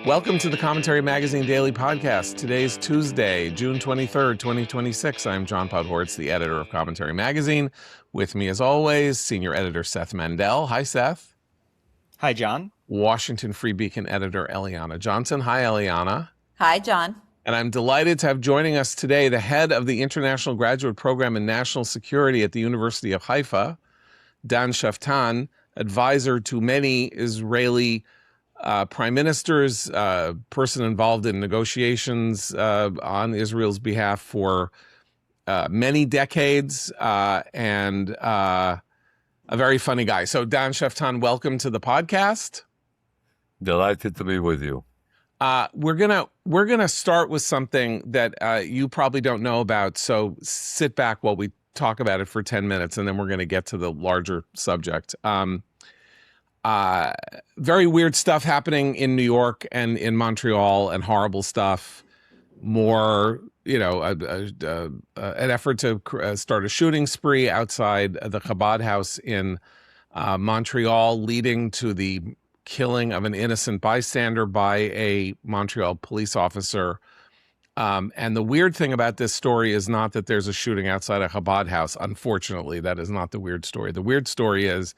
Welcome to the Commentary Magazine Daily Podcast. Today's Tuesday, June 23rd, 2026. I'm John Podhoretz, the editor of Commentary Magazine. With me, as always, senior editor Seth Mandel. Hi, Seth. Hi, John. Washington Free Beacon editor Eliana Johnson. Hi, Eliana. Hi, John. And I'm delighted to have joining us today the head of the International Graduate Program in National Security at the University of Haifa, Dan Schueftan, advisor to many Israeli prime ministers, person involved in negotiations on Israel's behalf for many decades, and a very funny guy. So Dan Schueftan, welcome to the podcast. Delighted to be with you. We're gonna start with something that you probably don't know about. So sit back while we talk about it for 10 minutes, and then we're going to get to the larger subject. Very weird stuff happening in New York and in Montreal, and horrible stuff. More, an effort to start a shooting spree outside the Chabad house in Montreal, leading to the killing of an innocent bystander by a Montreal police officer. And the weird thing about this story is not that there's a shooting outside a Chabad house. Unfortunately, that is not the weird story. The weird story is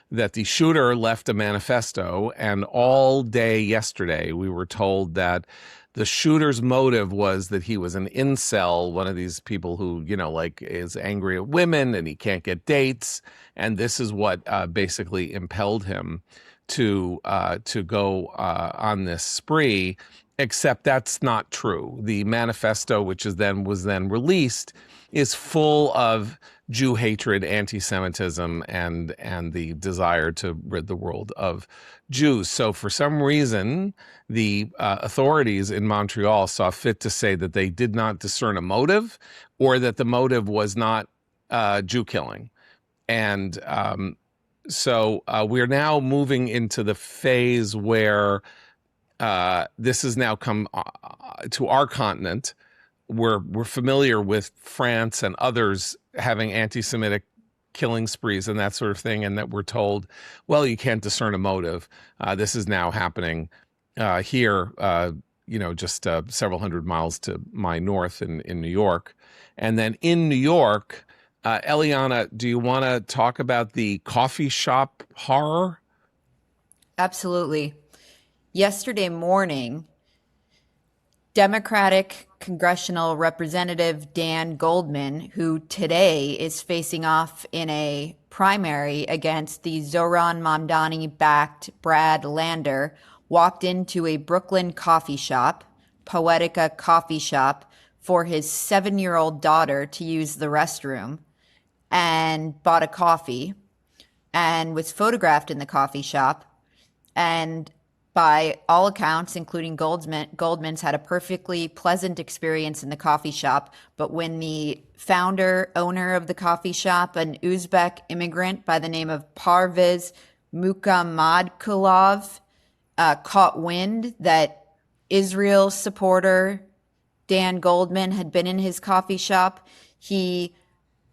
that the shooter left a manifesto, and all day yesterday we were told that the shooter's motive was that he was an incel, one of these people who, is angry at women and he can't get dates. And this is what basically impelled him to go on this spree, except that's not true. The manifesto, which was then released, is full of Jew hatred, anti-Semitism, and the desire to rid the world of Jews. So for some reason, the authorities in Montreal saw fit to say that they did not discern a motive, or that the motive was not Jew killing. And so we're now moving into the phase where this has now come to our continent. We're familiar with France and others having anti-Semitic killing sprees and that sort of thing, and that we're told, well, you can't discern a motive. This is now happening here, just several hundred miles to my north in New York. And then in New York, Eliana, do you want to talk about the coffee shop horror? Absolutely. Yesterday morning, Democratic Congressional Representative Dan Goldman, who today is facing off in a primary against the Zohran Mamdani-backed Brad Lander, walked into a Brooklyn coffee shop, Poetica Coffee Shop, for his 7-year-old daughter to use the restroom, and bought a coffee, and was photographed in the coffee shop, and by all accounts, including Goldman's, had a perfectly pleasant experience in the coffee shop. But when the owner of the coffee shop, an Uzbek immigrant by the name of Parviz Mukammadkulov, caught wind that Israel supporter Dan Goldman had been in his coffee shop, he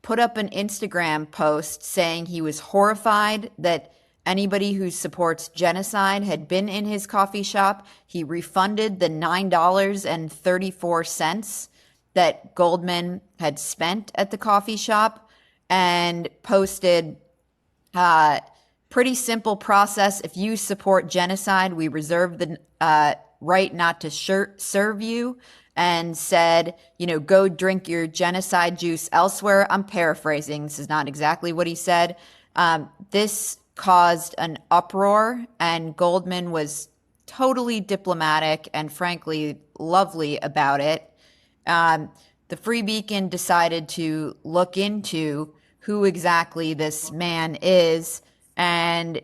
put up an Instagram post saying he was horrified that anybody who supports genocide had been in his coffee shop. He refunded the $9.34 that Goldman had spent at the coffee shop, and posted, pretty simple process. If you support genocide, we reserve the right not to serve you, and said, go drink your genocide juice elsewhere. I'm paraphrasing. This is not exactly what he said. This caused an uproar, and Goldman was totally diplomatic and frankly lovely about it. The Free Beacon decided to look into who exactly this man is, and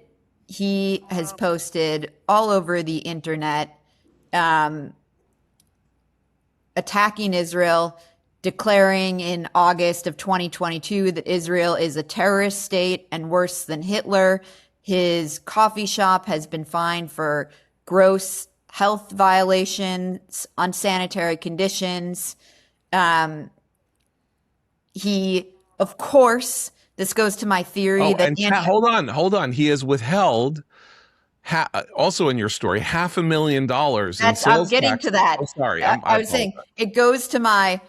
he has posted all over the internet attacking Israel, declaring in August of 2022 that Israel is a terrorist state and worse than Hitler. His coffee shop has been fined for gross health violations, unsanitary conditions. He, of course, this goes to my theory that hold on. He has withheld also in your story, $500,000 in I'm sales getting tax. to that. Oh, sorry, I was saying it goes to my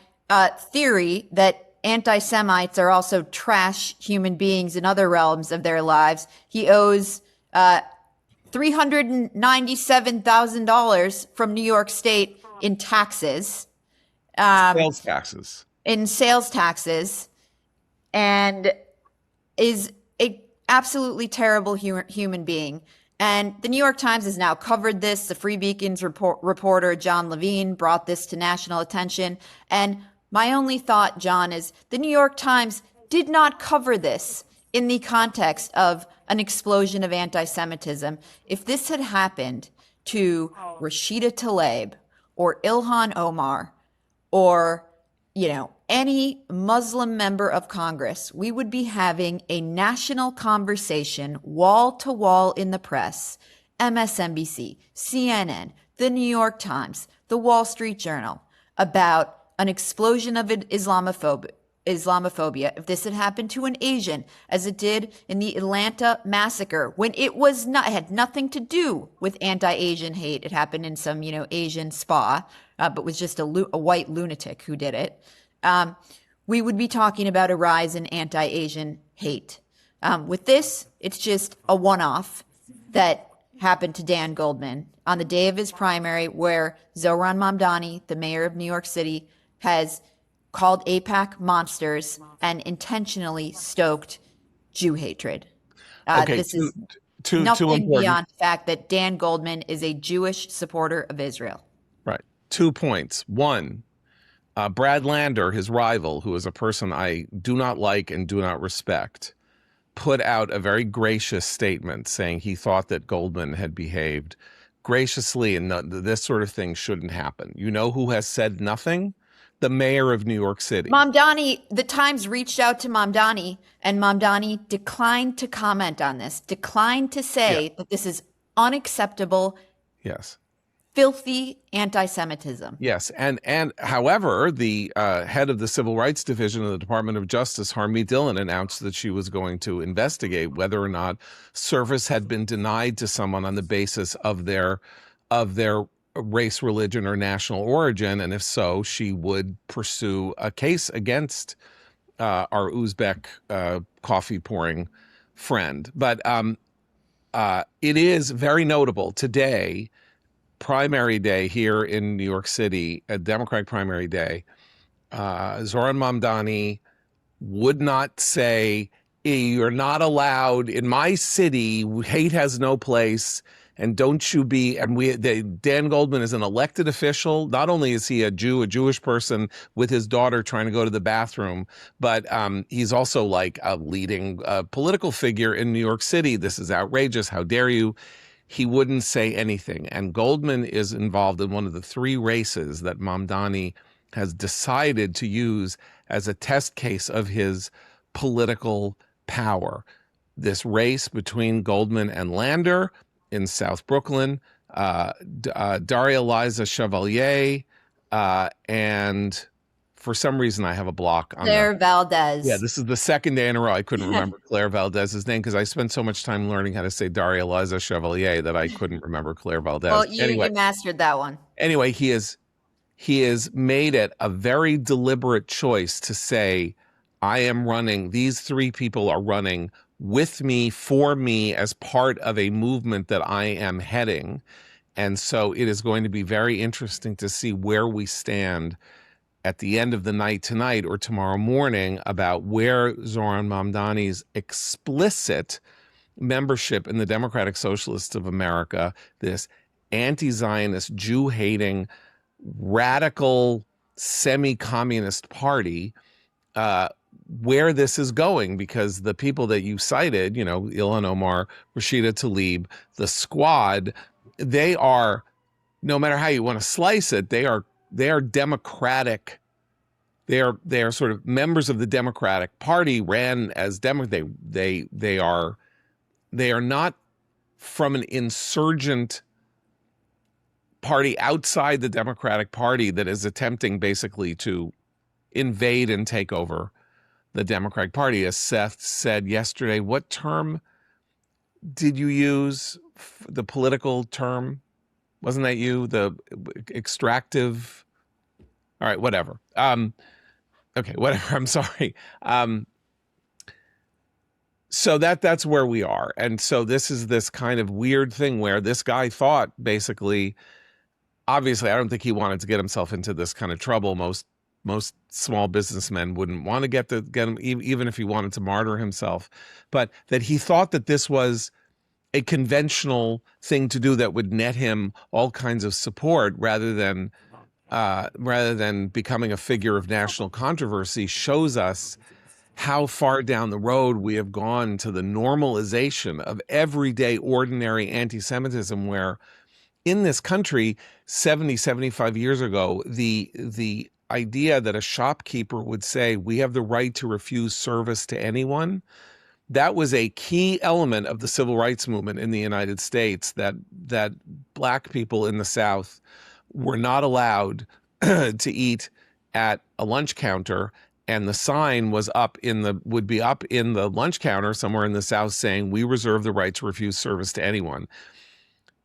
theory that anti-Semites are also trash human beings in other realms of their lives. He owes $397,000 from New York State in taxes, sales taxes. in sales taxes, and is a absolutely terrible human being. And the New York Times has now covered this. The Free Beacon's reporter, John Levine, brought this to national attention. And my only thought, John, is the New York Times did not cover this in the context of an explosion of anti-Semitism. If this had happened to Rashida Tlaib or Ilhan Omar or, any Muslim member of Congress, we would be having a national conversation wall to wall in the press, MSNBC, CNN, the New York Times, the Wall Street Journal, about an explosion of Islamophobia. If this had happened to an Asian, as it did in the Atlanta massacre, when it had nothing to do with anti-Asian hate. It happened in some, Asian spa, but was just a white lunatic who did it. We would be talking about a rise in anti-Asian hate. With this, it's just a one-off that happened to Dan Goldman on the day of his primary, where Zohran Mamdani, the mayor of New York City, has called AIPAC monsters and intentionally stoked Jew hatred. Okay, this is too nothing important. beyond the fact that Dan Goldman is a Jewish supporter of Israel. Right. 2 points. One, Brad Lander, his rival, who is a person I do not like and do not respect, put out a very gracious statement saying he thought that Goldman had behaved graciously and this sort of thing shouldn't happen. You know who has said nothing? The mayor of New York City. Mamdani, the Times reached out to Mamdani, and Mamdani declined to comment on this, declined to say that this is unacceptable. Yes. Filthy anti-Semitism. Yes. And however, the head of the Civil Rights Division of the Department of Justice, Harmeet Dillon, announced that she was going to investigate whether or not service had been denied to someone on the basis of their race, religion, or national origin. And if so, she would pursue a case against our Uzbek coffee pouring friend. But it is very notable today, primary day here in New York City, a Democratic primary day, Zohran Mamdani would not say, you're not allowed in my city, hate has no place, and don't you be, Dan Goldman is an elected official. Not only is he a Jewish person with his daughter trying to go to the bathroom, but he's also like a leading political figure in New York City. This is outrageous. How dare you? He wouldn't say anything. And Goldman is involved in one of the 3 races that Mamdani has decided to use as a test case of his political power. This race between Goldman and Lander in South Brooklyn, Daria Liza Chevalier, and for some reason I have a block on Claire Valdez. Yeah, this is the second day in a row I couldn't remember Claire Valdez's name because I spent so much time learning how to say Daria Liza Chevalier that I couldn't remember Claire Valdez. Well, you mastered that one. Anyway, he has made it a very deliberate choice to say, I am running, these 3 people are running with me, for me, as part of a movement that I am heading. And so it is going to be very interesting to see where we stand at the end of the night tonight or tomorrow morning about where Zohran Mamdani's explicit membership in the Democratic Socialists of America, this anti-Zionist, Jew-hating, radical, semi-communist party, where this is going, because the people that you cited, Ilhan Omar, Rashida Tlaib, the squad, they are, no matter how you want to slice it, they are Democratic. They are sort of members of the Democratic Party, ran as they are not from an insurgent party outside the Democratic Party that is attempting basically to invade and take over the Democratic Party. As Seth said yesterday, what term did you use the political term? Wasn't that you? The extractive. All right, whatever. Okay, whatever. I'm sorry. So that's where we are. And so this is this kind of weird thing where this guy thought basically, obviously, I don't think he wanted to get himself into this kind of trouble. Most small businessmen wouldn't want to get him, even if he wanted to martyr himself. But that he thought that this was a conventional thing to do that would net him all kinds of support rather than becoming a figure of national controversy shows us how far down the road we have gone to the normalization of everyday, ordinary anti-Semitism, where in this country 75 years ago, the idea that a shopkeeper would say, we have the right to refuse service to anyone, that was a key element of the civil rights movement in the United States, that Black people in the South were not allowed to eat at a lunch counter, and the sign would be up in the lunch counter somewhere in the South saying, we reserve the right to refuse service to anyone.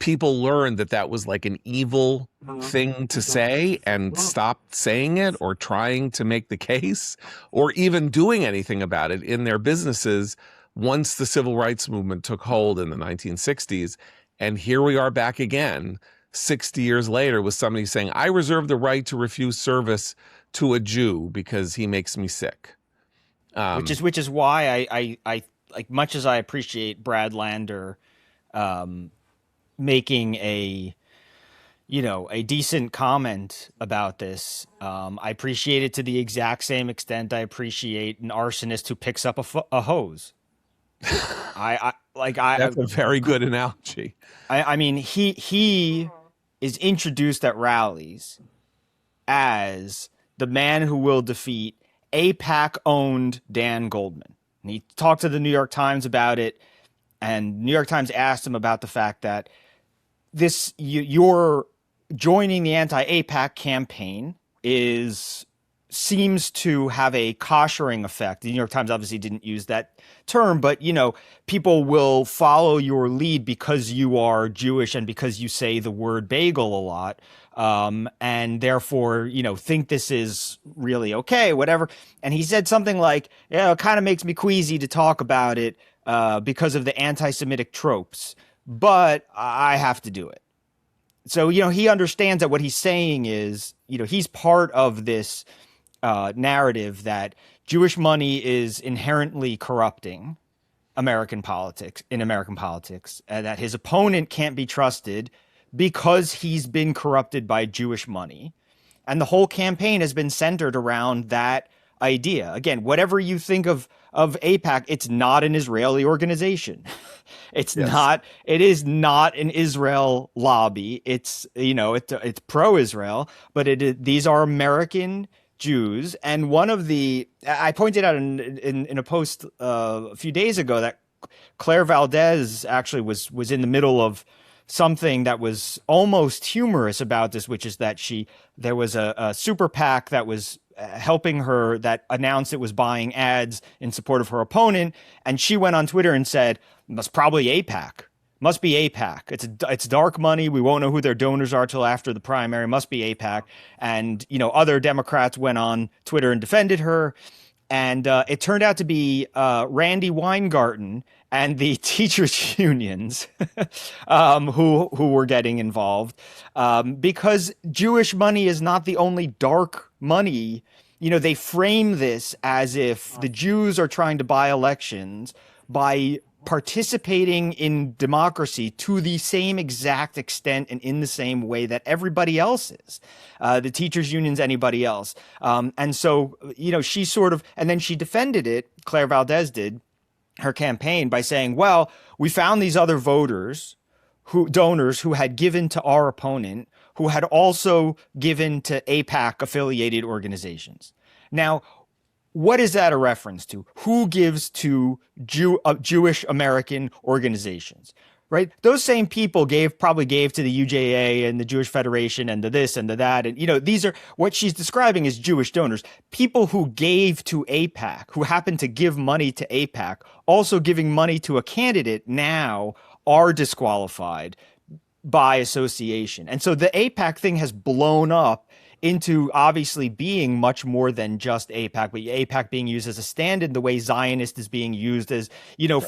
People learned that was like an evil thing to say and stopped saying it or trying to make the case or even doing anything about it in their businesses once the civil rights movement took hold in the 1960s. And here we are back again 60 years later with somebody saying, I reserve the right to refuse service to a Jew because he makes me sick. Which is why I like, much as I appreciate Brad Lander making a decent comment about this, I appreciate it to the exact same extent I appreciate an arsonist who picks up a hose. That's a very good analogy. I mean, he is introduced at rallies as the man who will defeat AIPAC-owned Dan Goldman. And he talked to the New York Times about it, and New York Times asked him about the fact that you're joining the anti-AIPAC campaign seems to have a koshering effect. The New York Times obviously didn't use that term, but people will follow your lead because you are Jewish and because you say the word bagel a lot, and therefore think this is really okay, whatever. And he said something like, "Yeah, it kind of makes me queasy to talk about it because of the anti-Semitic tropes, but I have to do it." So he understands that what he's saying is he's part of this narrative that Jewish money is inherently corrupting American politics, that his opponent can't be trusted because he's been corrupted by Jewish money. And the whole campaign has been centered around that idea. Again, whatever you think of AIPAC, it's not an Israeli organization. It is not an Israel lobby. It's it's pro-Israel, but these are American Jews. And I pointed out in a post a few days ago that Claire Valdez actually was in the middle of something that was almost humorous about this, which is that there was a super PAC that was helping her, that announced it was buying ads in support of her opponent, and she went on Twitter and said, must be AIPAC. It's dark money. We won't know who their donors are till after the primary. Must be AIPAC. And other Democrats went on Twitter and defended her. And it turned out to be Randy Weingarten and the teachers' unions who were getting involved, because Jewish money is not the only dark money. They frame this as if the Jews are trying to buy elections by participating in democracy to the same exact extent and in the same way that everybody else is, the teachers unions, anybody else. And so, she and then she defended it, Claire Valdez did, her campaign, by saying, well, we found these other donors who had given to our opponent, who had also given to AIPAC affiliated organizations. Now, what is that a reference to? Who gives to Jewish American organizations? right? Those same people probably gave to the UJA and the Jewish Federation and to this and to that. And, these are what she's describing as Jewish donors, people who gave to AIPAC, who happen to give money to AIPAC, also giving money to a candidate now are disqualified by association. And so the AIPAC thing has blown up into obviously being much more than just AIPAC, but AIPAC being used as a stand-in the way Zionist is being used as,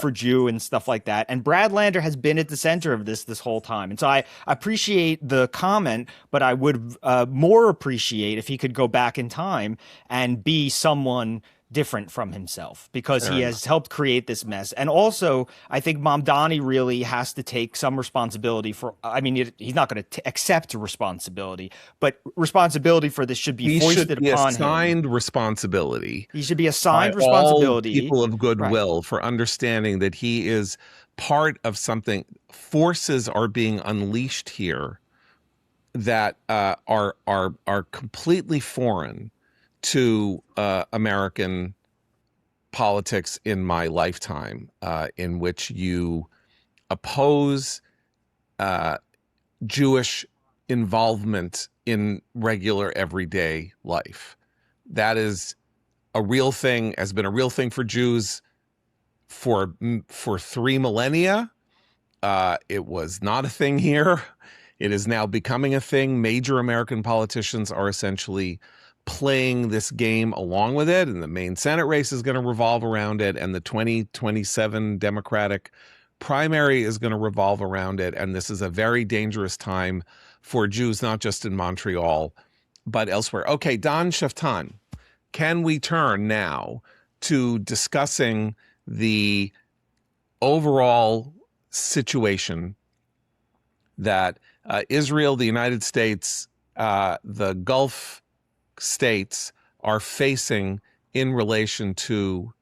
for Jew and stuff like that. And Brad Lander has been at the center of this whole time. And so I appreciate the comment, but I would more appreciate if he could go back in time and be someone different from himself, because he has helped create this mess. And also, I think Mamdani really has to take some responsibility for, he's not going to accept responsibility, but responsibility for this should be foisted upon him. He should be assigned responsibility. He should be assigned responsibility. All people of goodwill for understanding that he is part of something. Forces are being unleashed here that are completely foreign to American politics in my lifetime, in which you oppose Jewish involvement in regular everyday life. That is a real thing, has been a real thing for Jews for 3 millennia. It was not a thing here. It is now becoming a thing. Major American politicians are essentially playing this game along with it, and the main Senate race is going to revolve around it, and the 2027 Democratic primary is going to revolve around it. And this is a very dangerous time for Jews, not just in Montreal, but elsewhere. Okay, Dan Schueftan, can we turn now to discussing the overall situation that Israel, the United States, the Gulf states are facing in relation to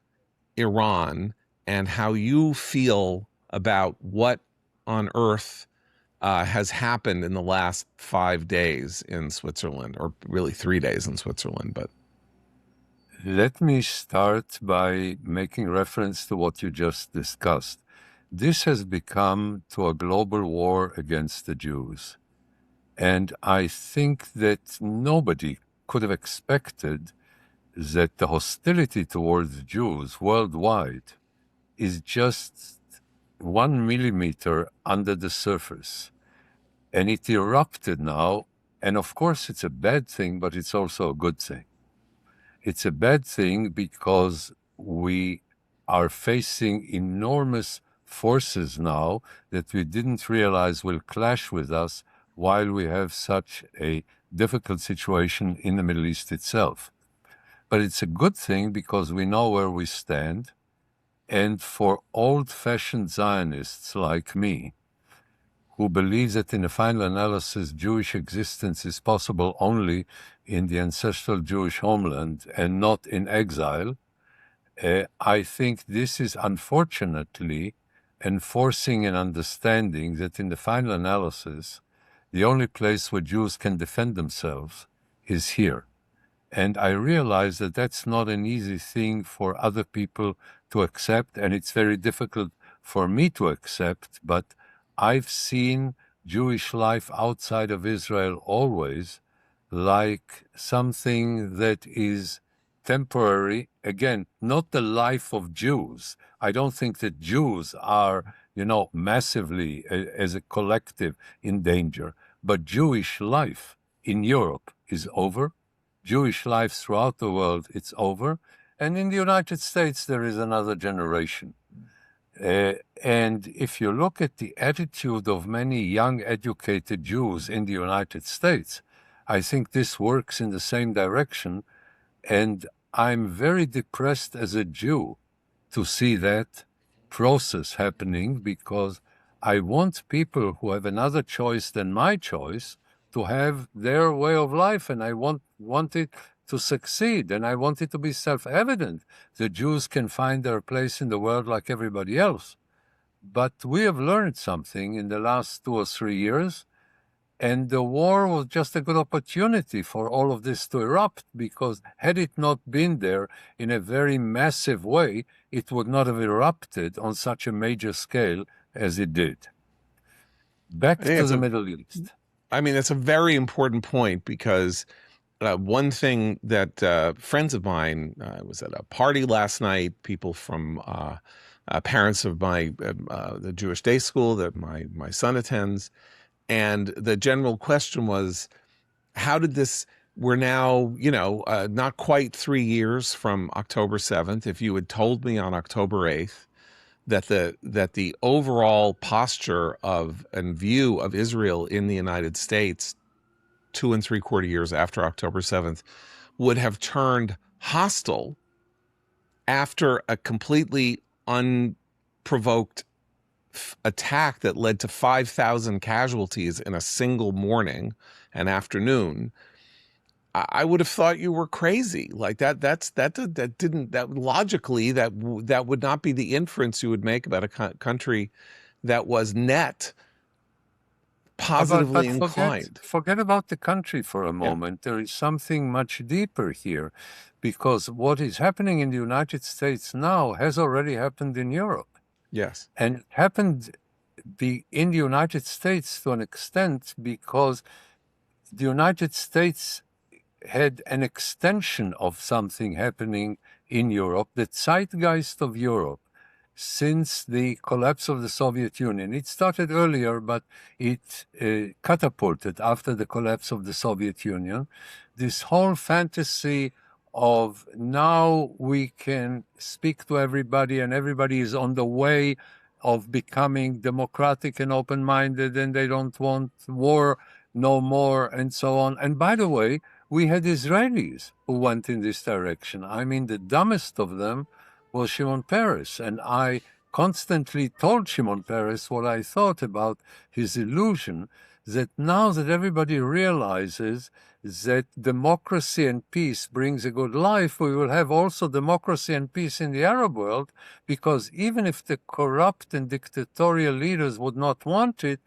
Iran, and how you feel about what on earth has happened in the last 5 days in Switzerland, or really 3 days in Switzerland. But let me start by making reference to what you just discussed. This has become to a global war against the Jews. And I think that nobody could have expected that the hostility towards Jews worldwide is just 1 millimeter under the surface. And it erupted now. And of course, it's a bad thing, but it's also a good thing. It's a bad thing because we are facing enormous forces now that we didn't realize will clash with us while we have such a difficult situation in the Middle East itself. But it's a good thing because we know where we stand. And for old-fashioned Zionists like me, who believe that in the final analysis, Jewish existence is possible only in the ancestral Jewish homeland and not in exile, I think this is unfortunately enforcing an understanding that in the final analysis, the only place where Jews can defend themselves is here. And I realize that that's not an easy thing for other people to accept, and it's very difficult for me to accept, but I've seen Jewish life outside of Israel always like something that is temporary. Again, not the life of Jews. I don't think that Jews are, massively as a collective in danger. But Jewish life in Europe is over. Jewish life throughout the world, it's over. And in the United States, there is another generation. And if you look at the attitude of many young, educated Jews in the United States, I think this works in the same direction. And I'm very depressed as a Jew to see that process happening, because I want people who have another choice than my choice to have their way of life, and I want it to succeed, and I want it to be self-evident that Jews can find their place in the world like everybody else. But we have learned something in the last 2 or 3 years, and the war was just a good opportunity for all of this to erupt, because had it not been there in a very massive way, it would not have erupted on such a major scale as it did. Back I think to it's the a, Middle East. I mean, that's a very important point because one thing that friends of mine was at a party last night, people from parents of the Jewish day school that my son attends, and the general question was, how did this? We're now, not quite 3 years from October 7th. If you had told me on October 8th that the overall posture of and view of Israel in the United States 2 and 3/4 years after October 7th would have turned hostile after a completely unprovoked attack that led to 5,000 casualties in a single morning and afternoon, I would have thought you were crazy. Like that logically that would not be the inference you would make about a country that was net positively But inclined. forget about the country for a moment. There is something much deeper here, because what is happening in the United States now has already happened in Europe. Yes. And it happened in the United States to an extent because the United States had an extension of something happening in Europe, the zeitgeist of Europe, since the collapse of the Soviet Union. It started earlier, but it catapulted after the collapse of the Soviet Union. This whole fantasy of now we can speak to everybody and everybody is on the way of becoming democratic and open-minded and they don't want war no more and so on. And by the way, we had Israelis who went in this direction. I mean, the dumbest of them was Shimon Peres. And I constantly told Shimon Peres what I thought about his illusion, that now that everybody realizes that democracy and peace brings a good life, we will have also democracy and peace in the Arab world, because even if the corrupt and dictatorial leaders would not want it,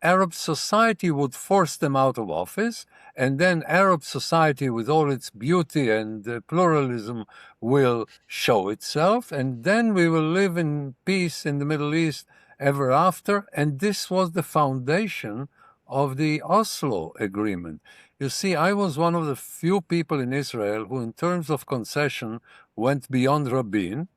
Arab society would force them out of office, and then Arab society, with all its beauty and pluralism, will show itself, and then we will live in peace in the Middle East ever after. And this was the foundation of the Oslo Agreement. You see, I was one of the few people in Israel who, in terms of concession, went beyond Rabin.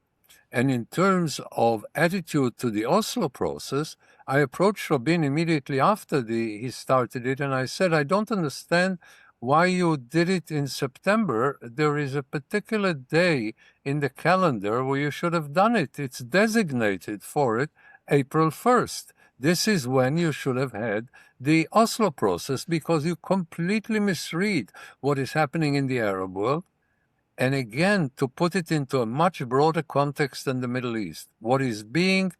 And in terms of attitude to the Oslo process, I approached Rabin immediately after he started it, and I said, I don't understand why you did it in September. There is a particular day in the calendar where you should have done it. It's designated for it, April 1st. This is when you should have had the Oslo process, because you completely misread what is happening in the Arab world. And again, to put it into a much broader context than the Middle East, what is being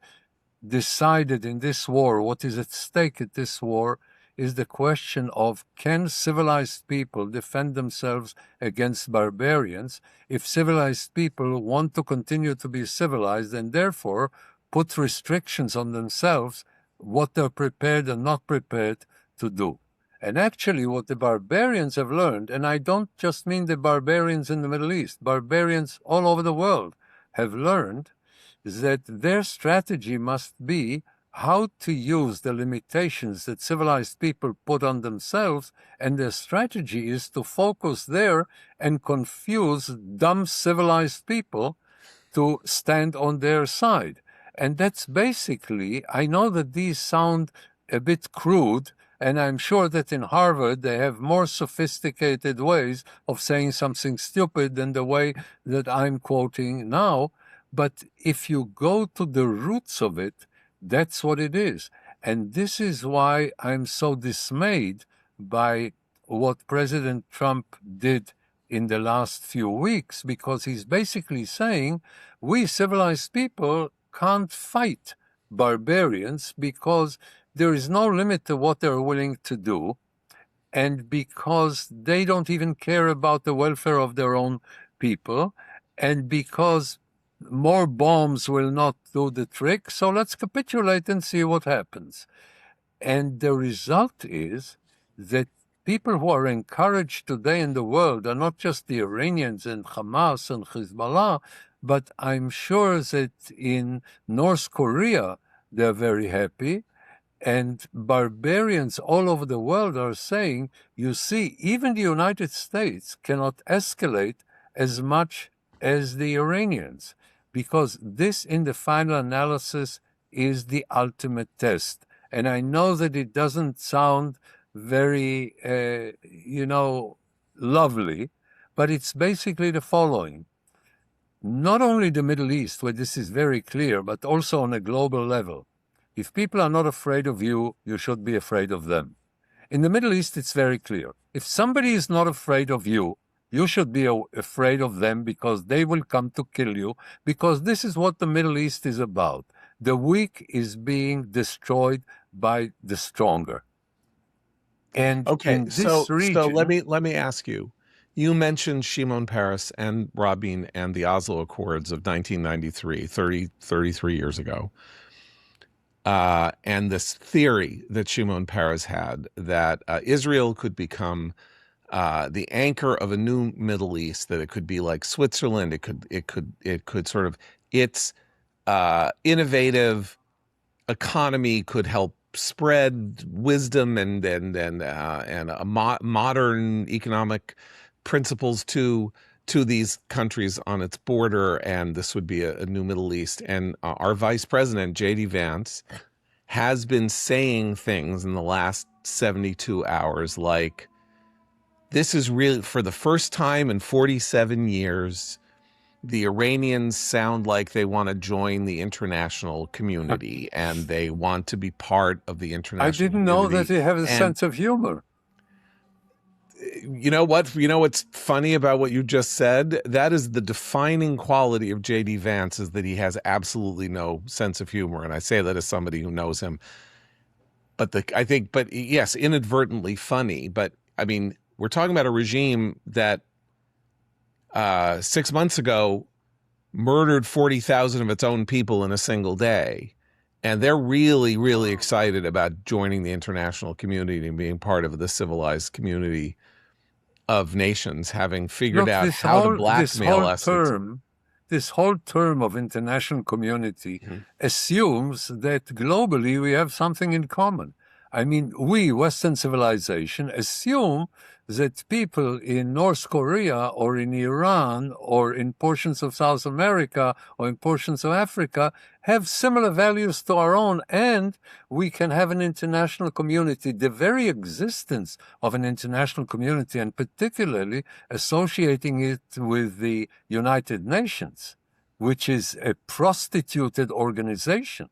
decided in this war, what is at stake at this war, is the question of, can civilized people defend themselves against barbarians? If civilized people want to continue to be civilized and therefore put restrictions on themselves, what they're prepared and not prepared to do. And actually what the barbarians have learned, and I don't just mean the barbarians in the Middle East, barbarians all over the world have learned that their strategy must be how to use the limitations that civilized people put on themselves, and their strategy is to focus there and confuse dumb civilized people to stand on their side. And that's basically, I know that these sound a bit crude, and I'm sure that in Harvard they have more sophisticated ways of saying something stupid than the way that I'm quoting now. But if you go to the roots of it, that's what it is. And this is why I'm so dismayed by what President Trump did in the last few weeks, because he's basically saying we civilized people can't fight barbarians because there is no limit to what they're willing to do, and because they don't even care about the welfare of their own people, and because more bombs will not do the trick, so let's capitulate and see what happens. And the result is that people who are encouraged today in the world are not just the Iranians and Hamas and Hezbollah, but I'm sure that in North Korea they're very happy. And barbarians all over the world are saying, you see, even the United States cannot escalate as much as the Iranians, because this, in the final analysis, is the ultimate test. And I know that it doesn't sound very, lovely, but it's basically the following. Not only the Middle East, where this is very clear, but also on a global level. If people are not afraid of you, you should be afraid of them. In the Middle East, it's very clear. If somebody is not afraid of you, you should be afraid of them, because they will come to kill you, because this is what the Middle East is about. The weak is being destroyed by the stronger. And Okay, in this so region, let me ask you. You mentioned Shimon Peres and Rabin and the Oslo Accords of 1993, 33 years ago. And this theory that Shimon Peres had that Israel could become the anchor of a new Middle East, that it could be like Switzerland, it could sort of, its innovative economy could help spread wisdom and modern economic principles to these countries on its border, and this would be a new Middle East. And our vice president, J.D. Vance, has been saying things in the last 72 hours like, this is really, for the first time in 47 years, the Iranians sound like they want to join the international community and they want to be part of the I international didn't know that community. they have a And sense of humor. you know what? You know what's funny about what you just said? That is the defining quality of J.D. Vance, is that he has absolutely no sense of humor. And I say that as somebody who knows him. But yes, inadvertently funny. But I mean, we're talking about a regime that 6 months ago murdered 40,000 of its own people in a single day. And they're really, really excited about joining the international community and being part of the civilized community of nations, having figured Look, out how to blackmail us. This whole term of international community Mhm. assumes that globally we have something in common. I mean, we, Western civilization, assume that people in North Korea or in Iran or in portions of South America or in portions of Africa have similar values to our own, and we can have an international community. The very existence of an international community, and particularly associating it with the United Nations, which is a prostituted organization,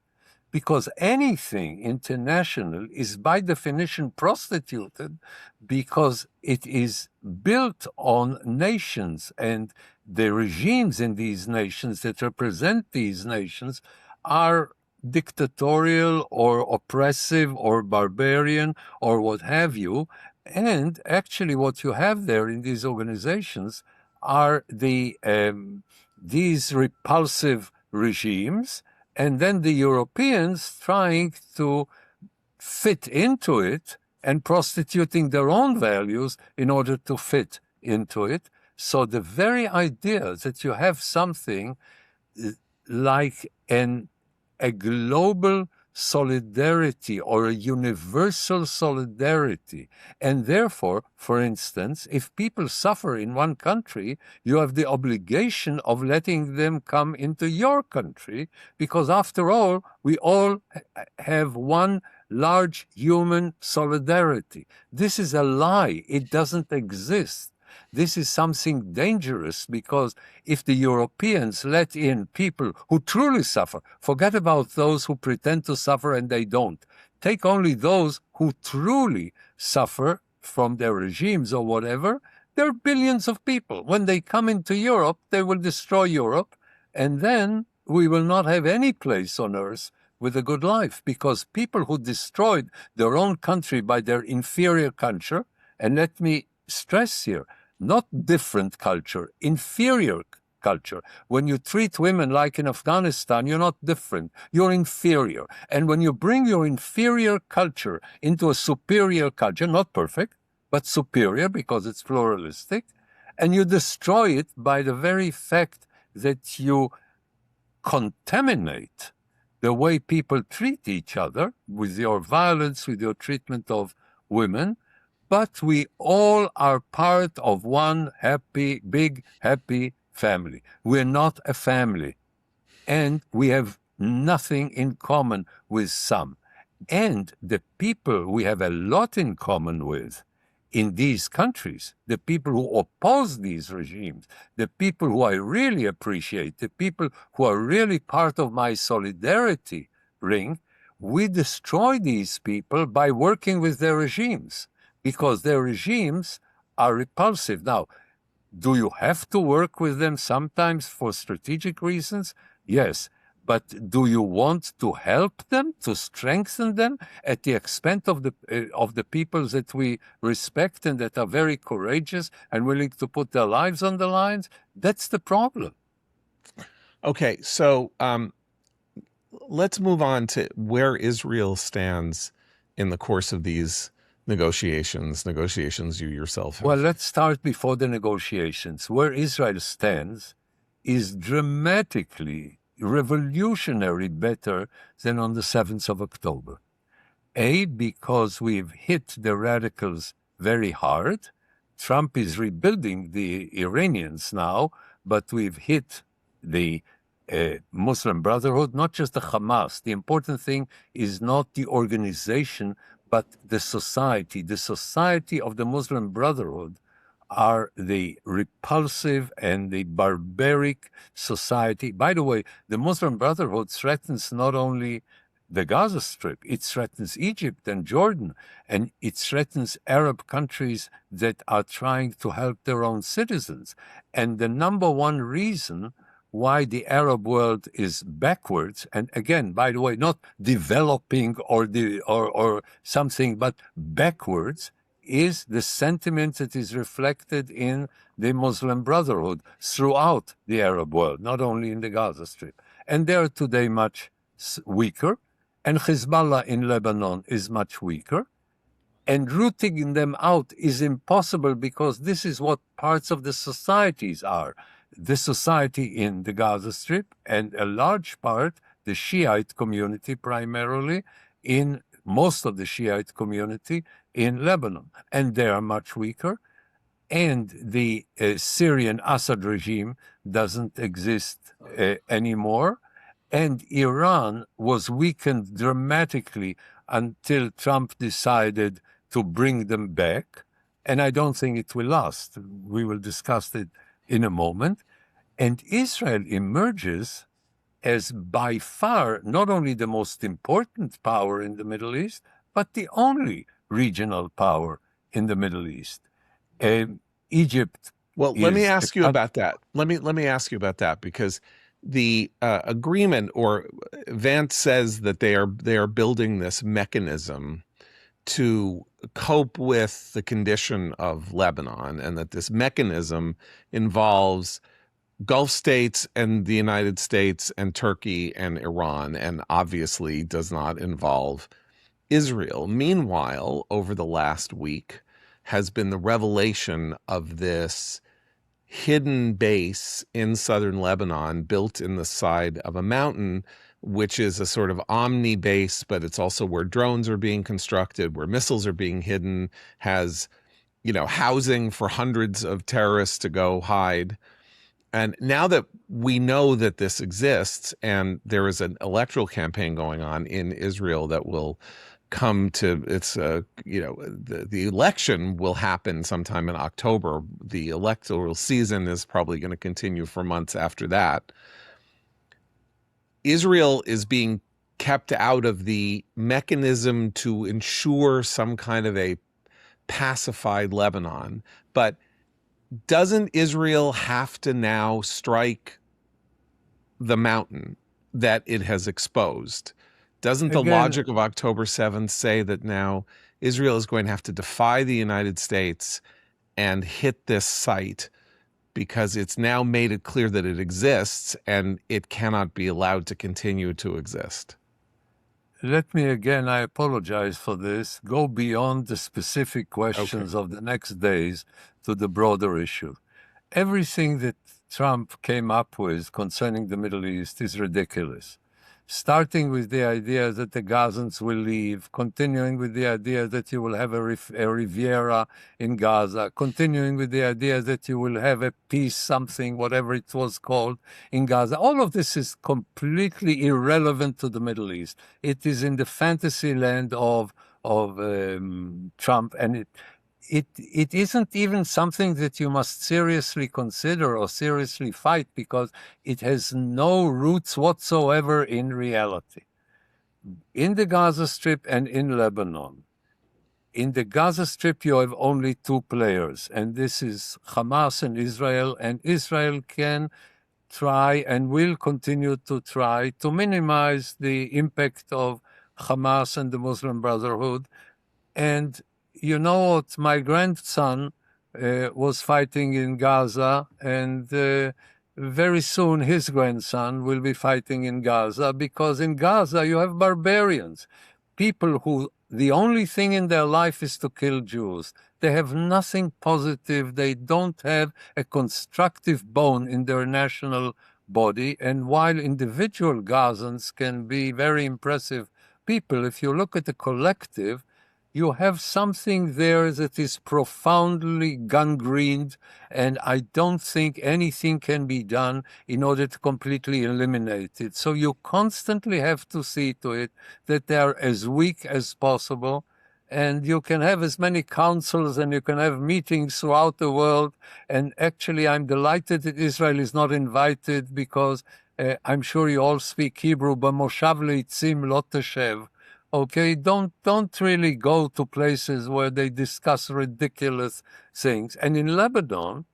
because anything international is by definition prostituted, because it is built on nations, and the regimes in these nations that represent these nations are dictatorial or oppressive or barbarian or what have you. And actually what you have there in these organizations are these repulsive regimes, and then the Europeans trying to fit into it and prostituting their own values in order to fit into it. So the very idea that you have something like a global solidarity or a universal solidarity, and therefore, for instance, if people suffer in one country, you have the obligation of letting them come into your country, because after all, we all have one large human solidarity. This is a lie. It doesn't exist. This is something dangerous, because if the Europeans let in people who truly suffer, forget about those who pretend to suffer and they don't. Take only those who truly suffer from their regimes or whatever. There are billions of people. When they come into Europe, they will destroy Europe, and then we will not have any place on earth with a good life, because people who destroyed their own country by their inferior culture, and let me stress here, not different culture, inferior culture. When you treat women like in Afghanistan, you're not different, you're inferior. And when you bring your inferior culture into a superior culture, not perfect, but superior because it's pluralistic, and you destroy it by the very fact that you contaminate the way people treat each other, with your violence, with your treatment of women, but we all are part of one happy, big, happy family. We're not a family, and we have nothing in common with some. And the people we have a lot in common with in these countries, the people who oppose these regimes, the people who I really appreciate, the people who are really part of my solidarity ring, we destroy these people by working with their regimes because their regimes are repulsive. Now, do you have to work with them sometimes for strategic reasons? Yes. But do you want to help them, to strengthen them at the expense of the peoples that we respect and that are very courageous and willing to put their lives on the lines? That's the problem. Okay, so let's move on to where Israel stands in the course of these negotiations you yourself have. Well, let's start before the negotiations. Where Israel stands is dramatically, revolutionary better than on the 7th of October. Because we've hit the radicals very hard. Trump is rebuilding the Iranians now, but we've hit the Muslim Brotherhood, not just the Hamas. The important thing is not the organization, but the society. The society of the Muslim Brotherhood are the repulsive and the barbaric society. By the way, the Muslim Brotherhood threatens not only the Gaza Strip, it threatens Egypt and Jordan, and it threatens Arab countries that are trying to help their own citizens. And the number one reason why the Arab world is backwards, and again, by the way, not developing or something, but backwards, is the sentiment that is reflected in the Muslim Brotherhood throughout the Arab world, not only in the Gaza Strip. And they are today much weaker, and Hezbollah in Lebanon is much weaker. And rooting them out is impossible because this is what parts of the societies are. The society in the Gaza Strip and a large part, the Shiite community primarily, in most of the Shiite community in Lebanon. And they are much weaker. And the Syrian Assad regime doesn't exist anymore. And Iran was weakened dramatically until Trump decided to bring them back. And I don't think it will last. We will discuss it in a moment. And Israel emerges as by far not only the most important power in the Middle East, but the only regional power in the Middle East. Egypt. Well, let me ask you about that. Let me ask you about that because the agreement, or Vance says that they are building this mechanism to cope with the condition of Lebanon, and that this mechanism involves Gulf states and the United States and Turkey and Iran, and obviously does not involve Israel. Meanwhile, over the last week has been the revelation of this hidden base in southern Lebanon built in the side of a mountain, which is a sort of omni base, but it's also where drones are being constructed, where missiles are being hidden, has, housing for hundreds of terrorists to go hide. And now that we know that this exists, and there is an electoral campaign going on in Israel that will come to its, the election will happen sometime in October. The electoral season is probably going to continue for months after that. Israel is being kept out of the mechanism to ensure some kind of a pacified Lebanon. But doesn't Israel have to now strike the mountain that it has exposed? Doesn't the logic of October 7th say that now Israel is going to have to defy the United States and hit this site because it's now made it clear that it exists and it cannot be allowed to continue to exist? Let me again, I apologize for this, go beyond the specific questions of the next days to the broader issue. Everything that Trump came up with concerning the Middle East is ridiculous. starting with the idea that the Gazans will leave, continuing with the idea that you will have a Riviera in Gaza, continuing with the idea that you will have a peace something, whatever it was called, in Gaza. All of this is completely irrelevant to the Middle East. It is in the fantasy land of Trump, and it isn't even something that you must seriously consider or seriously fight, because it has no roots whatsoever in reality. In the Gaza Strip and in Lebanon, in the Gaza Strip you have only two players, and this is Hamas and Israel can try and will continue to try to minimize the impact of Hamas and the Muslim Brotherhood. And you know what? My grandson was fighting in Gaza, and very soon his grandson will be fighting in Gaza, because in Gaza you have barbarians, people who the only thing in their life is to kill Jews. They have nothing positive. They don't have a constructive bone in their national body. And while individual Gazans can be very impressive people, if you look at the collective, you have something there that is profoundly gangrened, and I don't think anything can be done in order to completely eliminate it. So you constantly have to see to it that they are as weak as possible, and you can have as many councils and you can have meetings throughout the world. And actually, I'm delighted that Israel is not invited, because I'm sure you all speak Hebrew, b'moshav leitzim lo teshev. Okay, don't really go to places where they discuss ridiculous things. And in Lebanon,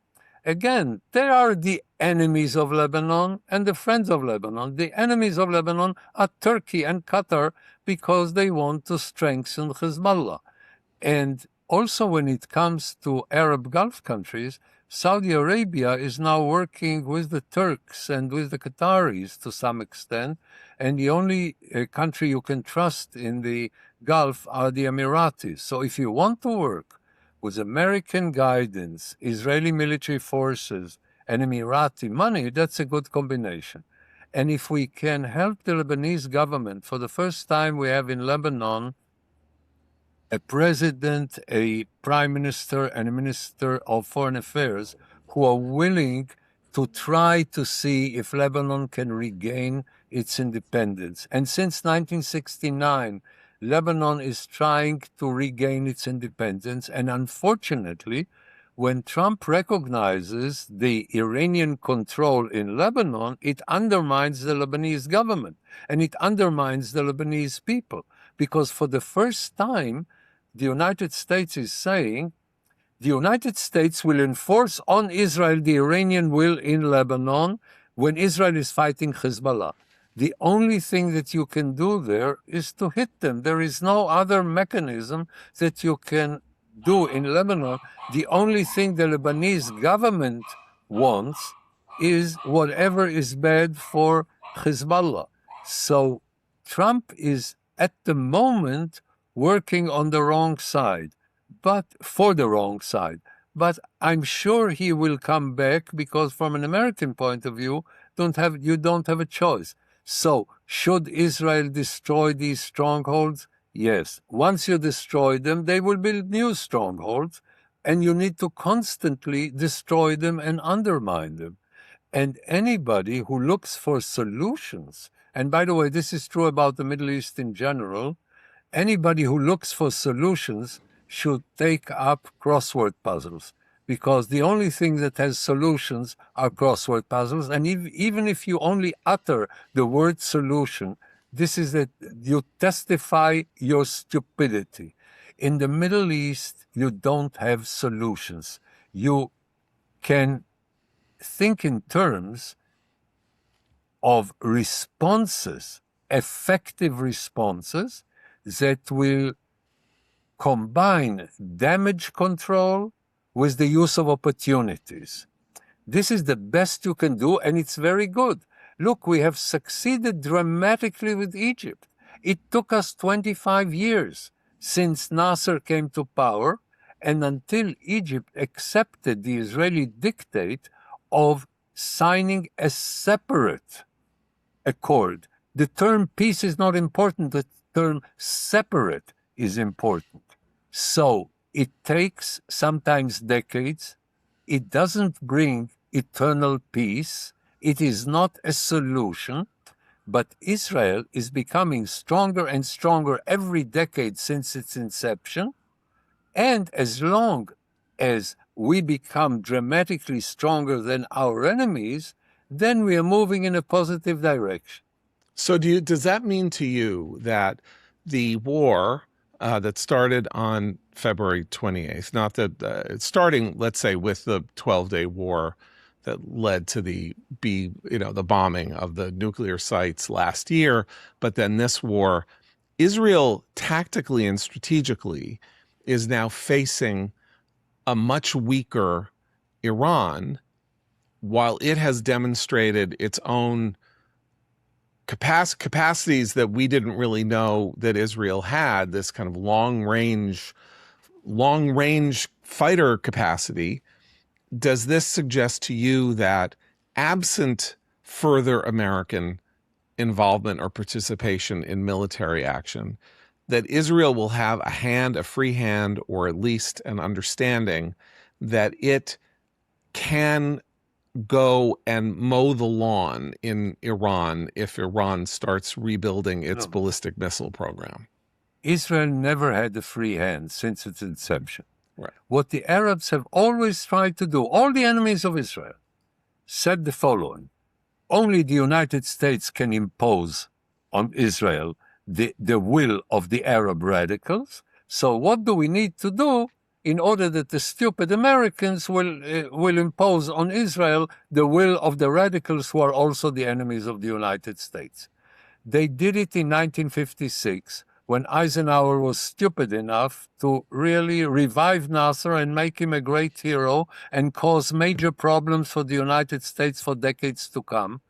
again, there are the enemies of Lebanon and the friends of Lebanon. The enemies of Lebanon are Turkey and Qatar, because they want to strengthen Hezbollah. And also when it comes to Arab Gulf countries, Saudi Arabia is now working with the Turks and with the Qataris to some extent, and the only country you can trust in the Gulf are the Emiratis. So if you want to work with American guidance, Israeli military forces, and Emirati money, that's a good combination. And if we can help the Lebanese government, for the first time we have in Lebanon a president, a prime minister, and a minister of foreign affairs who are willing to try to see if Lebanon can regain its independence. And since 1969, Lebanon is trying to regain its independence. And unfortunately, when Trump recognizes the Iranian control in Lebanon, it undermines the Lebanese government and it undermines the Lebanese people. Because for the first time, the United States is saying the United States will enforce on Israel the Iranian will in Lebanon when Israel is fighting Hezbollah. The only thing that you can do there is to hit them. There is no other mechanism that you can do in Lebanon. The only thing the Lebanese government wants is whatever is bad for Hezbollah. So Trump is at the moment working on the wrong side, but for the wrong side. But I'm sure he will come back, because from an American point of view, you don't have a choice. So should Israel destroy these strongholds? Yes. Once you destroy them, they will build new strongholds, and you need to constantly destroy them and undermine them. And anybody who looks for solutions, and by the way, this is true about the Middle East in general, anybody who looks for solutions should take up crossword puzzles, because the only thing that has solutions are crossword puzzles. And even if you only utter the word solution, this is that you testify your stupidity. In the Middle East, you don't have solutions. You can think in terms of responses, effective responses, that will combine damage control with the use of opportunities. This is the best you can do, and it's very good. Look, we have succeeded dramatically with Egypt. It took us 25 years since Nasser came to power and until Egypt accepted the Israeli dictate of signing a separate accord The term peace is not important. The term separate is important. So it takes sometimes decades. It doesn't bring eternal peace. It is not a solution. But Israel is becoming stronger and stronger every decade since its inception. And as long as we become dramatically stronger than our enemies, then we are moving in a positive direction. So does that mean to you that the war that started on February 28th, not that it's starting, let's say, with the 12-day war that led to the bombing of the nuclear sites last year, but then this war, Israel tactically and strategically is now facing a much weaker Iran, while it has demonstrated its own capacities that we didn't really know that Israel had, this kind of long range fighter capacity. Does this suggest to you that absent further American involvement or participation in military action, that Israel will have a free hand, or at least an understanding that it can go and mow the lawn in Iran if Iran starts rebuilding its ballistic missile program? Israel never had a free hand since its inception. Right. What the Arabs have always tried to do, all the enemies of Israel, said the following: only the United States can impose on Israel the will of the Arab radicals. So what do we need to do in order that the stupid Americans will impose on Israel the will of the radicals who are also the enemies of the United States? They did it in 1956 when Eisenhower was stupid enough to really revive Nasser and make him a great hero and cause major problems for the United States for decades to come.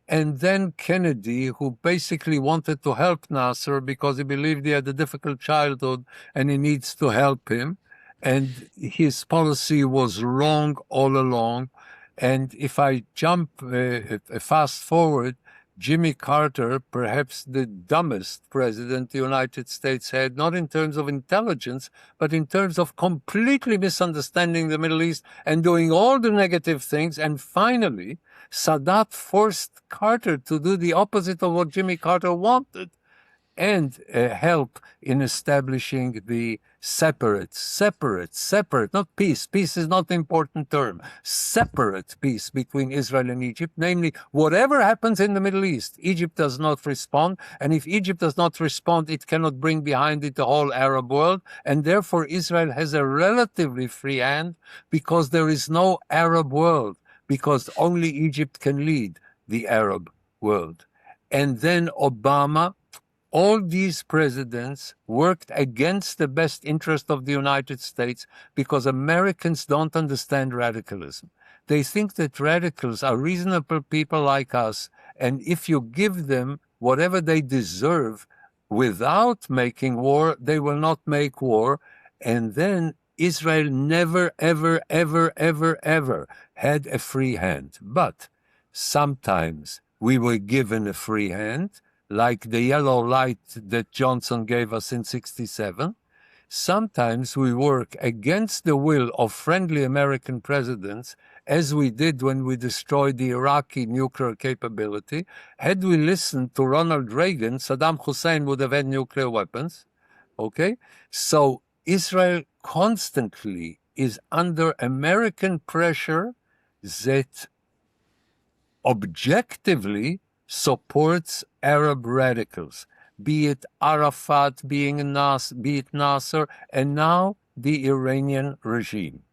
And then Kennedy, who basically wanted to help Nasser because he believed he had a difficult childhood and he needs to help him. And his policy was wrong all along. And if I jump fast forward, Jimmy Carter, perhaps the dumbest president the United States had, not in terms of intelligence, but in terms of completely misunderstanding the Middle East and doing all the negative things. And finally, Sadat forced Carter to do the opposite of what Jimmy Carter wanted, and help in establishing the separate, not peace. Peace is not the important term. Separate peace between Israel and Egypt, namely, whatever happens in the Middle East, Egypt does not respond. And if Egypt does not respond, it cannot bring behind it the whole Arab world. And therefore, Israel has a relatively free hand because there is no Arab world, because only Egypt can lead the Arab world. And then Obama, all these presidents worked against the best interest of the United States because Americans don't understand radicalism. They think that radicals are reasonable people like us, and if you give them whatever they deserve without making war, they will not make war. And then Israel never, ever, ever, ever, ever had a free hand. But sometimes we were given a free hand, like the yellow light that Johnson gave us in 1967. Sometimes we work against the will of friendly American presidents, as we did when we destroyed the Iraqi nuclear capability. Had we listened to Ronald Reagan, Saddam Hussein would have had nuclear weapons. Okay? So Israel constantly is under American pressure that objectively supports Arab radicals, be it Arafat, be it Nasser, and now the Iranian regime.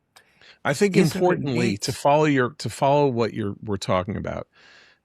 I think importantly, to follow what we're talking about,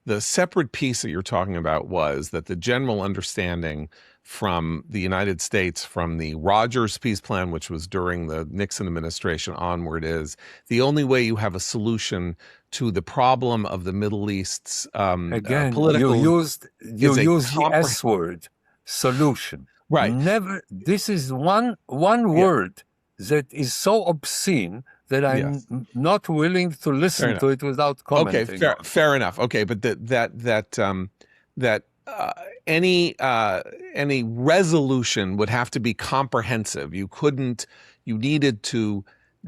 the separate piece that you're talking about was that the general understanding from the United States, from the Rogers peace plan, which was during the Nixon administration onward, is the only way you have a solution to the problem of the Middle East's again, political. You used the S word, solution. Right. Never. This is one word that is so obscene that I'm not willing to listen to it without commenting. Okay, fair enough. Okay, but that uh, any uh, any resolution would have to be comprehensive. You needed to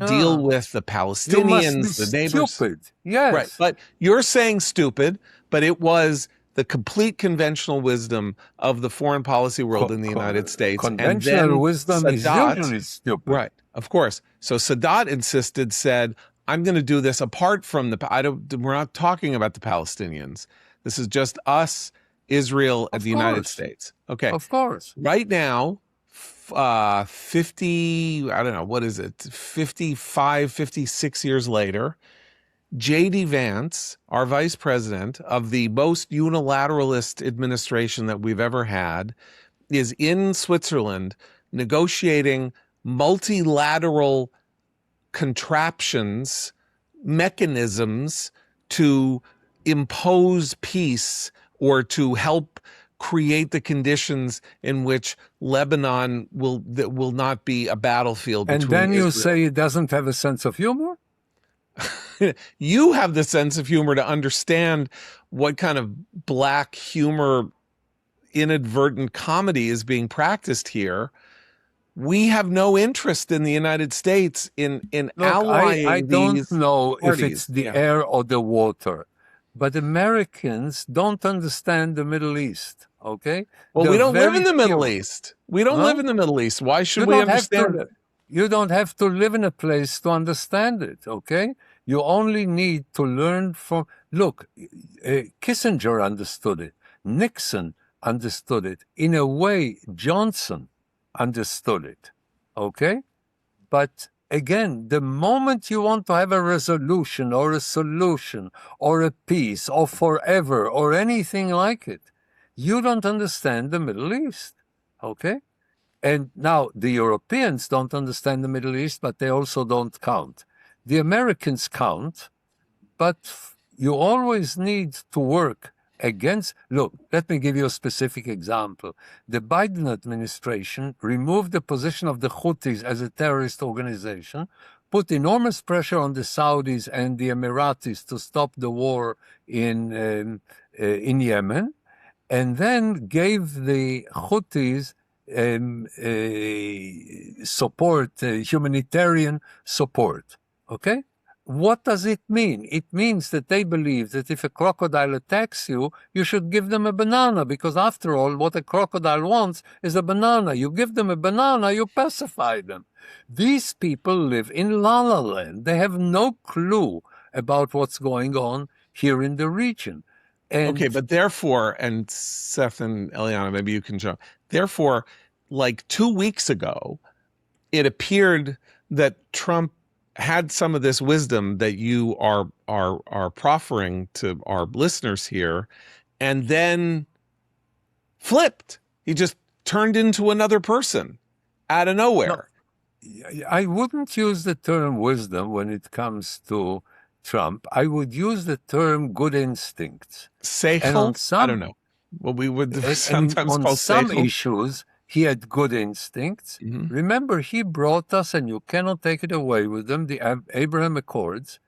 deal No, with the you must be Palestinians, the neighbors. stupid. Right. Yes. But you're saying stupid, but it was the complete conventional wisdom of the foreign policy world in the United States. And Conventional then wisdom is Sadat, usually stupid. right, of course. So Sadat said, I'm going to do this apart from we're not talking about the Palestinians. This is just us, Israel, and Of the United course. States. Okay. Of course. Right now, 50, I don't know, what is it? 55, 56 years later, J.D. Vance, our vice president of the most unilateralist administration that we've ever had, is in Switzerland negotiating multilateral contraptions, mechanisms to impose peace or to help create the conditions in which Lebanon will not be a battlefield And between then you Israel. say it doesn't have a sense of humor? You have the sense of humor to understand what kind of black humor, inadvertent comedy is being practiced here. We have no interest in the United States in Look, allying I don't these know if parties. it's the Yeah. air or the water, but Americans don't understand the Middle East, okay? Well, They're we don't live in very the Middle pure. East. We don't Huh? live in the Middle East. Why should You we don't have understand? to. You don't have to live in a place to understand it. Okay, you only need to learn from. Look, Kissinger understood it. Nixon understood it. In a way, Johnson understood it. Okay, but again, the moment you want to have a resolution or a solution or a peace or forever or anything like it, you don't understand the Middle East. Okay. And now the Europeans don't understand the Middle East, but they also don't count. The Americans count, but you always need to work against. Look, let me give you a specific example. The Biden administration removed the position of the Houthis as a terrorist organization, put enormous pressure on the Saudis and the Emiratis to stop the war in Yemen, and then gave the Houthis support, humanitarian support. Okay? What does it mean? It means that they believe that if a crocodile attacks you, you should give them a banana, because after all, what a crocodile wants is a banana. You give them a banana, you pacify them. These people live in La La Land. They have no clue about what's going on here in the region. And Okay, but therefore, and Seth and Eliana, maybe you can jump. Therefore, like 2 weeks ago, it appeared that Trump had some of this wisdom that you are proffering to our listeners here, and then flipped. He just turned into another person out of nowhere. I wouldn't use the term wisdom when it comes to Trump. I would use the term good instincts. And on Seichel? I don't know. Well, we would sometimes on call some Seichel. issues, he had good instincts. Mhm. Remember, he brought us, and you cannot take it away with them, the Abraham Accords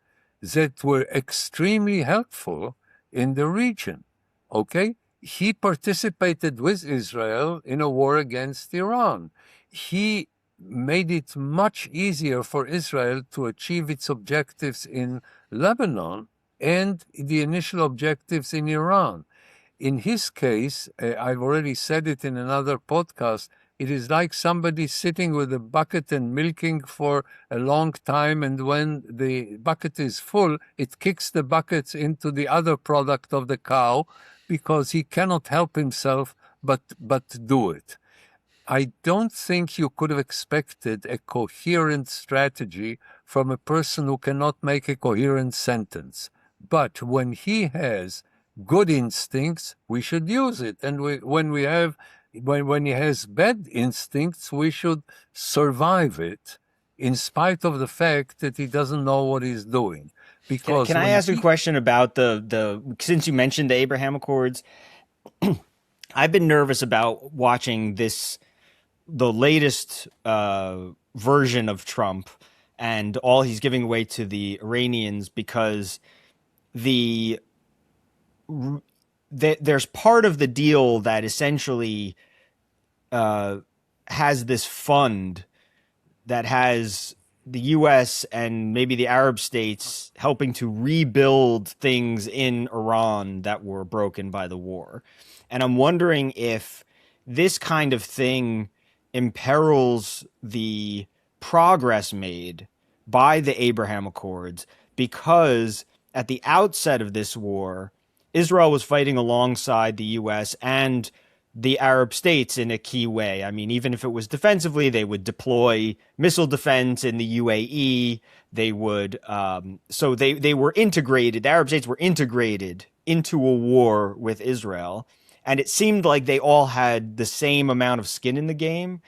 that were extremely helpful in the region. Okay? He participated with Israel in a war against Iran. He made it much easier for Israel to achieve its objectives in Lebanon and the initial objectives in Iran. In his case, I've already said it in another podcast, it is like somebody sitting with a bucket and milking for a long time, and when the bucket is full, it kicks the buckets into the other product of the cow because he cannot help himself but do it. I don't think you could have expected a coherent strategy from a person who cannot make a coherent sentence. But when he has good instincts, we should use it. And when he has bad instincts, we should survive it in spite of the fact that he doesn't know what he's doing. Because Can I ask a question about the since you mentioned the Abraham Accords? I've been nervous about watching the latest version of Trump and all he's giving away to the Iranians, because there's part of the deal that essentially has this fund that has the US and maybe the Arab states helping to rebuild things in Iran that were broken by the war. And I'm wondering if this kind of thing imperils the progress made by the Abraham Accords, because at the outset of this war, Israel was fighting alongside the US and the Arab states in a key way. I mean, even if it was defensively, they would deploy missile defense in the UAE. They would, so they were integrated. The Arab states were integrated into a war with Israel. And it seemed like they all had the same amount of skin in the game.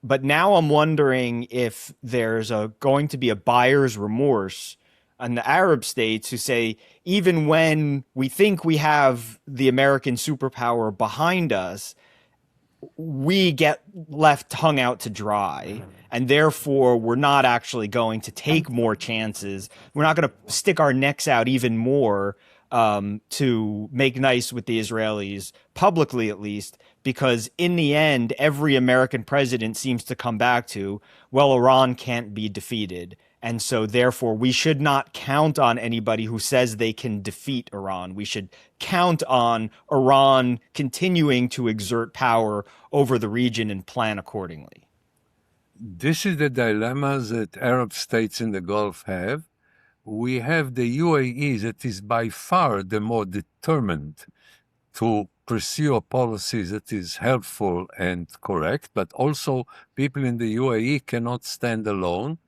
But now I'm wondering if there's going to be a buyer's remorse on the Arab states who say, even when we think we have the American superpower behind us, we get left hung out to dry. And therefore, we're not actually going to take more chances. We're not going to stick our necks out even more to make nice with the Israelis, publicly at least, because in the end, every American president seems to come back to, well, Iran can't be defeated. And so therefore, we should not count on anybody who says they can defeat Iran. We should count on Iran continuing to exert power over the region and plan accordingly. This is the dilemma that Arab states in the Gulf have. We have the UAE that is by far the more determined to pursue a policy that is helpful and correct, but also people in the UAE cannot stand alone.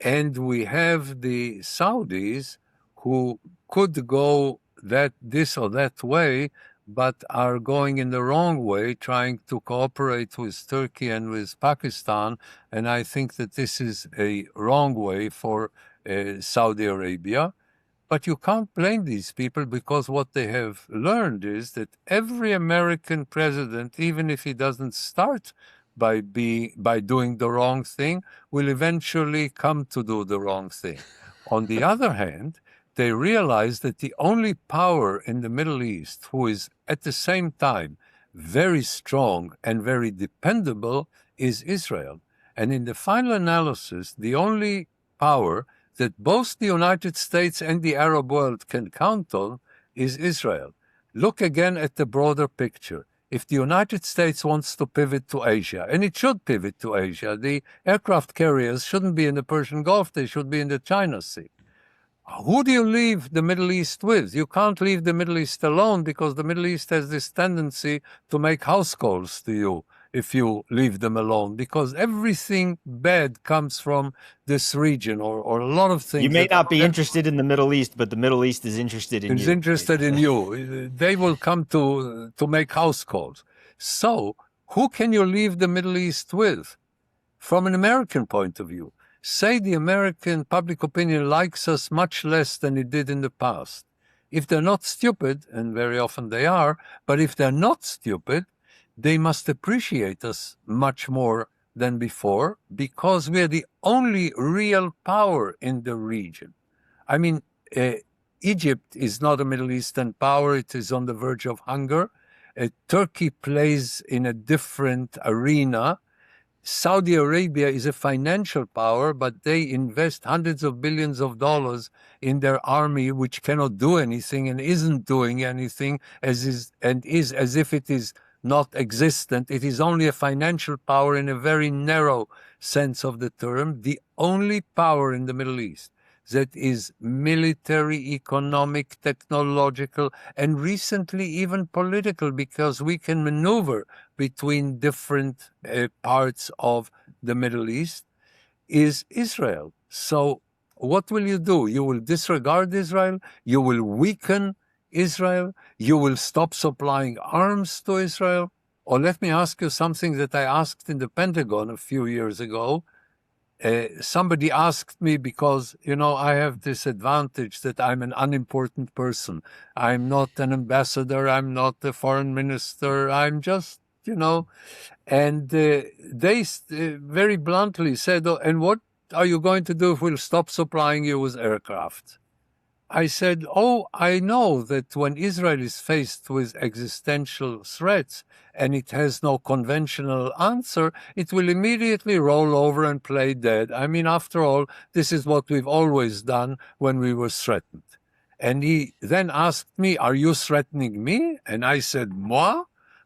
And we have the Saudis who could go this or that way, but are going in the wrong way, trying to cooperate with Turkey and with Pakistan. And I think that this is a wrong way for Saudi Arabia. But you can't blame these people, because what they have learned is that every American president, even if he doesn't start by doing the wrong thing, will eventually come to do the wrong thing. On the other hand, they realize that the only power in the Middle East who is at the same time very strong and very dependable is Israel. And in the final analysis, the only power that both the United States and the Arab world can count on is Israel. Look again at the broader picture. If the United States wants to pivot to Asia, and it should pivot to Asia, the aircraft carriers shouldn't be in the Persian Gulf, they should be in the China Sea. Who do you leave the Middle East with? You can't leave the Middle East alone, because the Middle East has this tendency to make house calls to you if you leave them alone, because everything bad comes from this region, or a lot of things. You may not be interested in the Middle East, but the Middle East is interested in you. Is interested in you. They will come to make house calls. So who can you leave the Middle East with? From an American point of view, say the American public opinion likes us much less than it did in the past. If they're not stupid, and very often they are, but if they're not stupid, they must appreciate us much more than before, because we are the only real power in the region. I mean, Egypt is not a Middle Eastern power. It is on the verge of hunger. Turkey plays in a different arena. Saudi Arabia is a financial power, but they invest hundreds of billions of dollars in their army, which cannot do anything and isn't doing anything, is as if it is not existent. It is only a financial power in a very narrow sense of the term, the only power in the Middle East that is military, economic, technological, and recently even political, because we can maneuver between different parts of the Middle East, is Israel. So what will you do? You will disregard Israel? You will weaken Israel? You will stop supplying arms to Israel? Or let me ask you something that I asked in the Pentagon a few years ago. Somebody asked me, because, I have this advantage that I'm an unimportant person. I'm not an ambassador. I'm not a foreign minister. I'm just, and they very bluntly said, "Oh, and what are you going to do if we'll stop supplying you with aircraft?" I said, oh, I know that when Israel is faced with existential threats and it has no conventional answer, it will immediately roll over and play dead. I mean, after all, this is what we've always done when we were threatened. And he then asked me, are you threatening me? And I said, moi?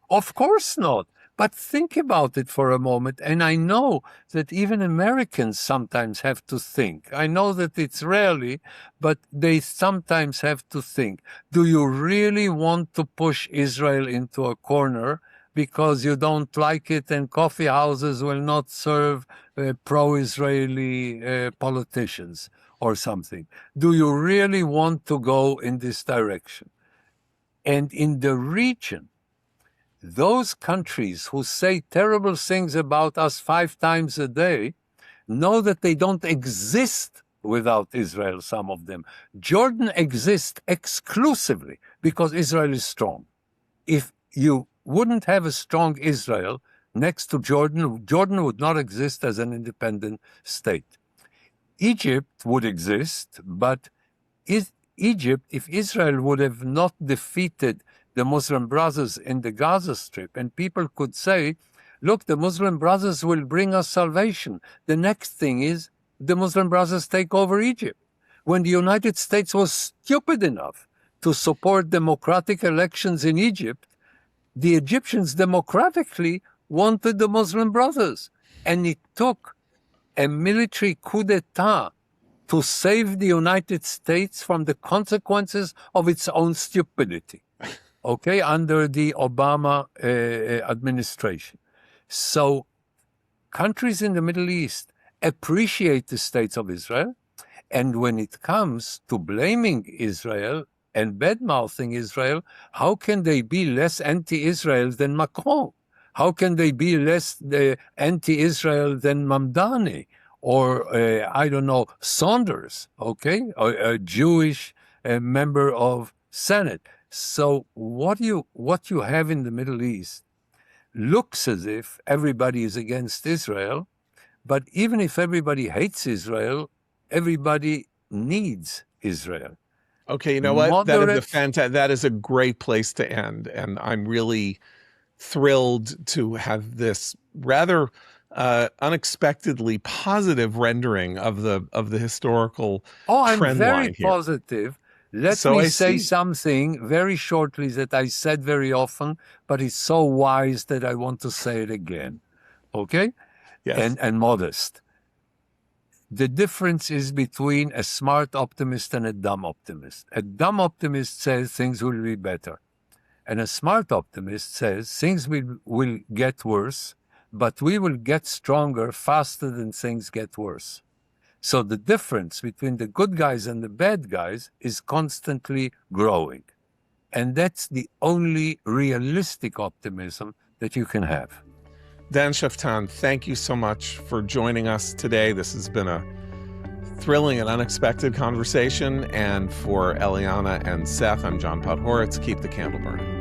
Of course not. But think about it for a moment. And I know that even Americans sometimes have to think. I know that it's rarely, but they sometimes have to think. Do you really want to push Israel into a corner because you don't like it and coffee houses will not serve pro-Israeli politicians or something? Do you really want to go in this direction? And in the region, those countries who say terrible things about us 5 times a day know that they don't exist without Israel, some of them. Jordan exists exclusively because Israel is strong. If you wouldn't have a strong Israel next to Jordan, Jordan would not exist as an independent state. Egypt would exist, but Egypt, if Israel would have not defeated the Muslim Brothers in the Gaza Strip, and people could say, look, the Muslim Brothers will bring us salvation. The next thing is the Muslim Brothers take over Egypt. When the United States was stupid enough to support democratic elections in Egypt, the Egyptians democratically wanted the Muslim Brothers. And it took a military coup d'etat to save the United States from the consequences of its own stupidity. Okay, under the Obama administration. So countries in the Middle East appreciate the states of Israel. And when it comes to blaming Israel and bad-mouthing Israel, how can they be less anti-Israel than Macron? How can they be less anti-Israel than Mamdani? Or, I don't know, Saunders, okay? Or a Jewish member of Senate. So what you have in the Middle East looks as if everybody is against Israel, but even if everybody hates Israel, everybody needs Israel. Okay, you know what? Moderate, That is a great place to end, and I'm really thrilled to have this rather unexpectedly positive rendering of the historical I'm trend very line here. positive. Let So me I say see. something very shortly that I said very often, but it's so wise that I want to say it again. Okay? Yes. And modest. The difference is between a smart optimist and a dumb optimist. A dumb optimist says things will be better. And a smart optimist says things will get worse, but we will get stronger faster than things get worse. So the difference between the good guys and the bad guys is constantly growing. And that's the only realistic optimism that you can have. Dan Schueftan, thank you so much for joining us today. This has been a thrilling and unexpected conversation. And for Eliana and Seth, I'm John Podhoretz. Keep the candle burning.